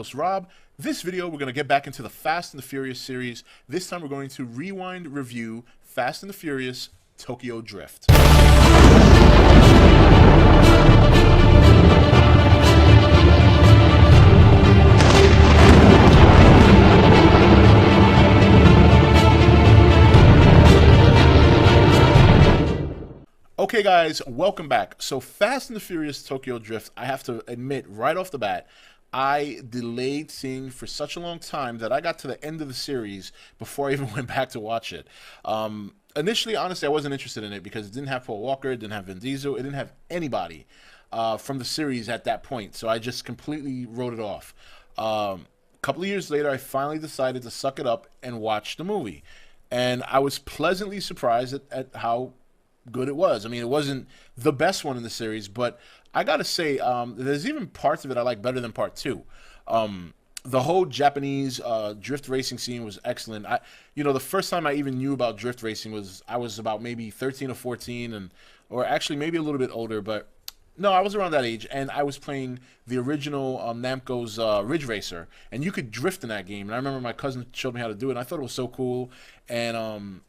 host Rob. This video, we're going to get back into the Fast and the Furious series. This time we're going to rewind review Fast and the Furious Tokyo Drift. Okay guys, welcome back. So Fast and the Furious Tokyo Drift, I have to admit right off the bat, I delayed seeing for such a long time that I got to the end of the series before I even went back to watch it. Initially, honestly, I wasn't interested in it because it didn't have Paul Walker, it didn't have Vin Diesel, it didn't have anybody from the series at that point. So I just completely wrote it off. A couple of years later, I finally decided to suck it up and watch the movie. And I was pleasantly surprised at how good it was. I mean, it wasn't the best one in the series, but I gotta say, there's even parts of it I like better than part two. The whole Japanese drift racing scene was excellent. The first time I even knew about drift racing was I was about maybe 13 or 14, or actually maybe a little bit older, but no, I was around that age, and I was playing the original Namco's Ridge Racer, and you could drift in that game. And I remember my cousin showed me how to do it, and I thought it was so cool. And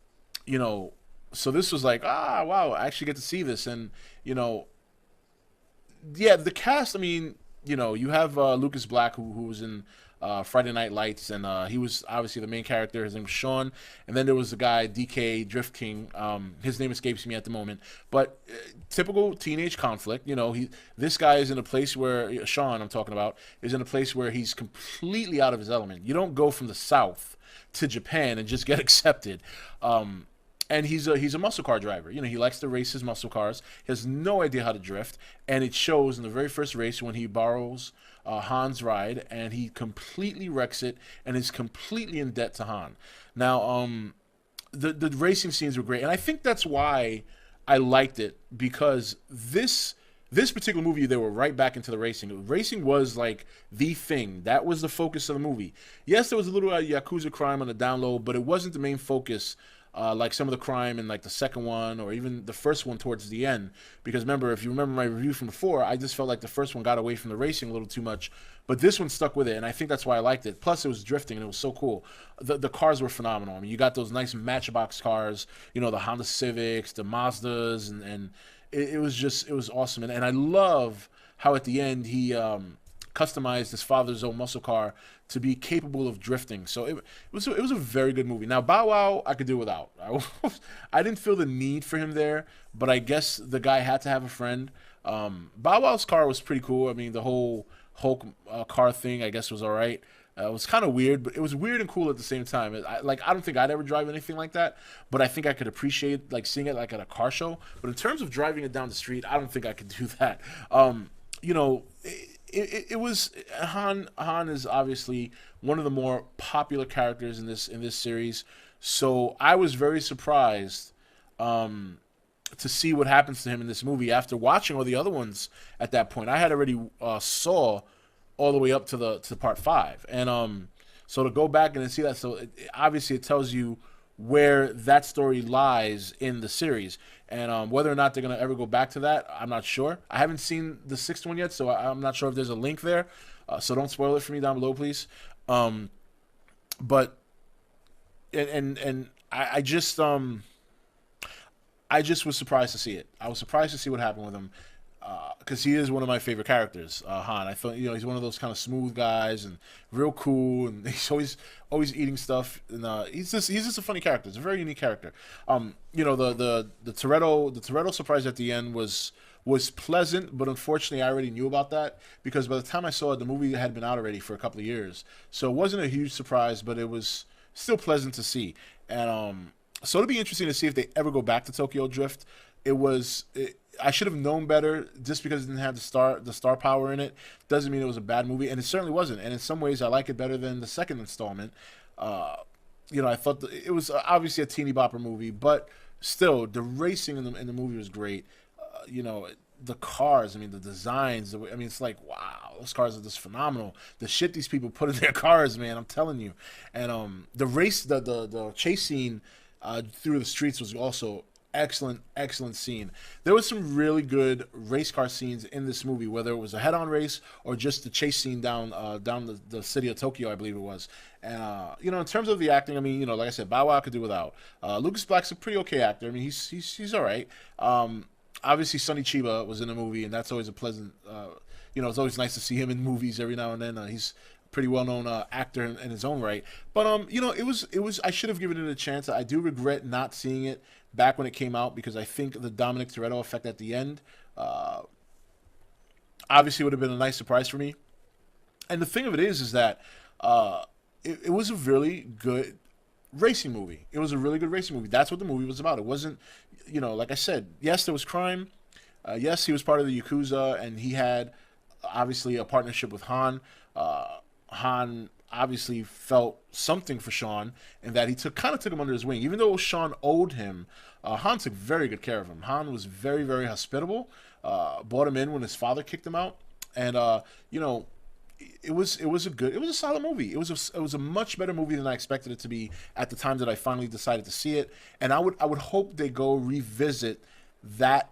so this was like, wow, I actually get to see this. And, yeah, the cast, I mean, you have Lucas Black, who was in Friday Night Lights, and he was obviously the main character. His name was Sean. And then there was the guy, DK, Drift King. His name escapes me at the moment. But typical teenage conflict. This guy is in a place where, Sean I'm talking about, is in a place where he's completely out of his element. You don't go from the South to Japan and just get accepted. And he's a muscle car driver. He likes to race his muscle cars. He has no idea how to drift, and it shows in the very first race when he borrows Han's ride, and he completely wrecks it and is completely in debt to Han. Now, the racing scenes were great, and I think that's why I liked it, because this particular movie, they were right back into the racing. Racing was like the thing. That was the focus of the movie. Yes, there was a little Yakuza crime on the down low, but it wasn't the main focus. Like some of the crime in like the second one or even the first one towards the end. Because remember, if you remember my review from before, I just felt like the first one got away from the racing a little too much. But this one stuck with it, and I think that's why I liked it. Plus, it was drifting, and it was so cool. The cars were phenomenal. I mean, you got those nice Matchbox cars, the Honda Civics, the Mazdas, and it was awesome. And I love how at the end he customized his father's own muscle car to be capable of drifting. So it was a very good movie. Now, Bow Wow, I could do without. I didn't feel the need for him there, but I guess the guy had to have a friend. Bow Wow's car was pretty cool. I mean, the whole Hulk car thing, I guess, was all right. It was kind of weird, but it was weird and cool at the same time. I don't think I'd ever drive anything like that, but I think I could appreciate seeing it like at a car show. But in terms of driving it down the street, I don't think I could do that. It was Han is obviously one of the more popular characters in this series, so I was very surprised to see what happens to him in this movie after watching all the other ones. At that point, I had already saw all the way up to part 5, and so to go back and see that, so obviously it tells you where that story lies in the series. And whether or not they're going to ever go back to that, I'm not sure. I haven't seen the 6th one yet, so I'm not sure if there's a link there. So don't spoil it for me down below, please. But I just was surprised to see it. I was surprised to see what happened with him, because he is one of my favorite characters, Han. I thought he's one of those kind of smooth guys and real cool, and he's always eating stuff, and he's just a funny character. It's a very unique character. The Toretto surprise at the end was pleasant, but unfortunately I already knew about that, because by the time I saw it, the movie had been out already for a couple of years, so it wasn't a huge surprise, but it was still pleasant to see. And so it'll be interesting to see if they ever go back to Tokyo Drift. I should have known better. Just because it didn't have the star power in it doesn't mean it was a bad movie, and it certainly wasn't. And in some ways, I like it better than the second installment. I thought it was obviously a teeny bopper movie, but still, the racing in the movie was great. The cars, I mean, the designs. It's like, wow, those cars are just phenomenal. The shit these people put in their cars, man, I'm telling you. And the chase scene through the streets was also excellent scene. There was some really good race car scenes in this movie, whether it was a head-on race or just the chase scene down the city of Tokyo, I believe it was. And in terms of the acting, I mean, like I said, Bow Wow could do without. Lucas Black's a pretty okay actor. I mean, he's all right. Obviously, Sonny Chiba was in the movie, and that's always a pleasant. It's always nice to see him in movies every now and then. He's pretty well-known actor in his own right. But it was. I should have given it a chance. I do regret not seeing it back when it came out because I think the Dominic Toretto effect at the end, obviously, would have been a nice surprise for me. And the thing of it is that it was a really good racing movie. It was a really good racing movie. That's what the movie was about. It wasn't, like I said, yes, there was crime. Yes, he was part of the Yakuza, and he had obviously a partnership with Han. Han obviously felt something for Sean, and that he kind of took him under his wing. Even though Sean owed him, Han took very good care of him. Han was very, very hospitable. Brought him in when his father kicked him out, and it was a solid movie. It was a much better movie than I expected it to be at the time that I finally decided to see it. And I would hope they go revisit that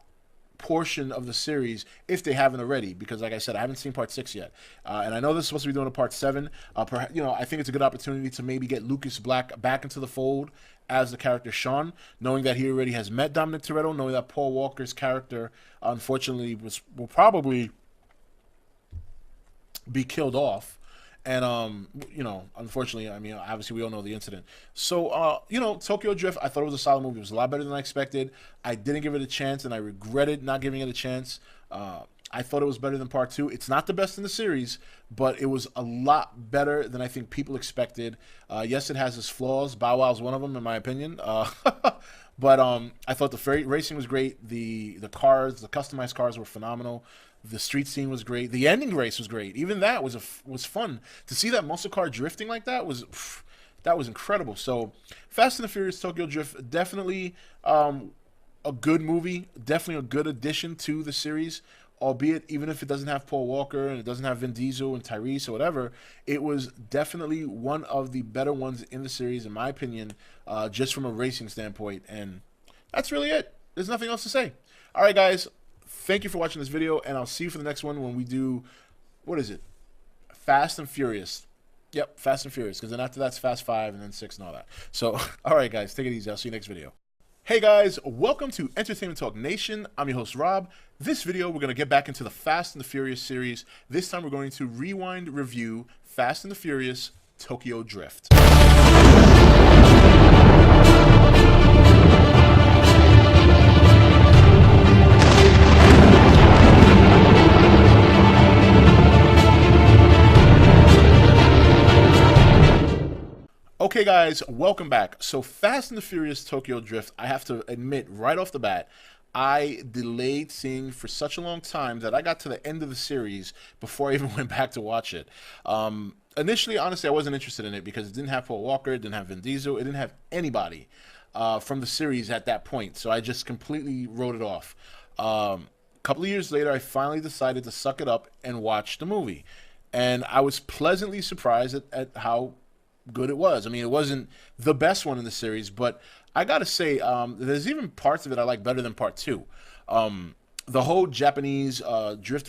portion of the series if they haven't already, because like I said, I haven't seen part 6 yet, and I know this is supposed to be doing a part 7. I think it's a good opportunity to maybe get Lucas Black back into the fold as the character Sean, knowing that he already has met Dominic Toretto, knowing that Paul Walker's character unfortunately will probably be killed off. And unfortunately, I mean, obviously we all know the incident. So Tokyo Drift, I thought it was a solid movie. It was a lot better than I expected. I didn't give it a chance, and I regretted not giving it a chance. I thought it was better than part 2. It's not the best in the series, but it was a lot better than I think people expected. Yes, it has its flaws. Bow Wow's one of them, in my opinion. But I thought the racing was great. The cars, the customized cars were phenomenal. The street scene was great. The ending race was great. Even that was fun. To see that muscle car drifting like that was incredible. So Fast and the Furious Tokyo Drift, definitely a good movie. Definitely a good addition to the series. Albeit, even if it doesn't have Paul Walker and it doesn't have Vin Diesel and Tyrese or whatever, it was definitely one of the better ones in the series, in my opinion, just from a racing standpoint. And that's really it. There's nothing else to say. All right, guys. Thank you for watching this video, and I'll see you for the next one when we do, what is it? Fast and Furious. Yep, Fast and Furious, because then after that's Fast 5 and then 6 and all that. So, all right, guys, take it easy. I'll see you next video. Hey, guys, welcome to Entertainment Talk Nation. I'm your host, Rob. This video, we're going to get back into the Fast and the Furious series. This time, we're going to rewind review Fast and the Furious Tokyo Drift. Okay, guys, welcome back. So Fast and the Furious Tokyo Drift, I have to admit right off the bat, I delayed seeing for such a long time that I got to the end of the series before I even went back to watch it. Initially, honestly, I wasn't interested in it because it didn't have Paul Walker, it didn't have Vin Diesel, it didn't have anybody from the series at that point. So I just completely wrote it off. A couple of years later, I finally decided to suck it up and watch the movie. And I was pleasantly surprised at how good it was. I mean, it wasn't the best one in the series, but I gotta say, there's even parts of it I like better than part 2. The whole Japanese drift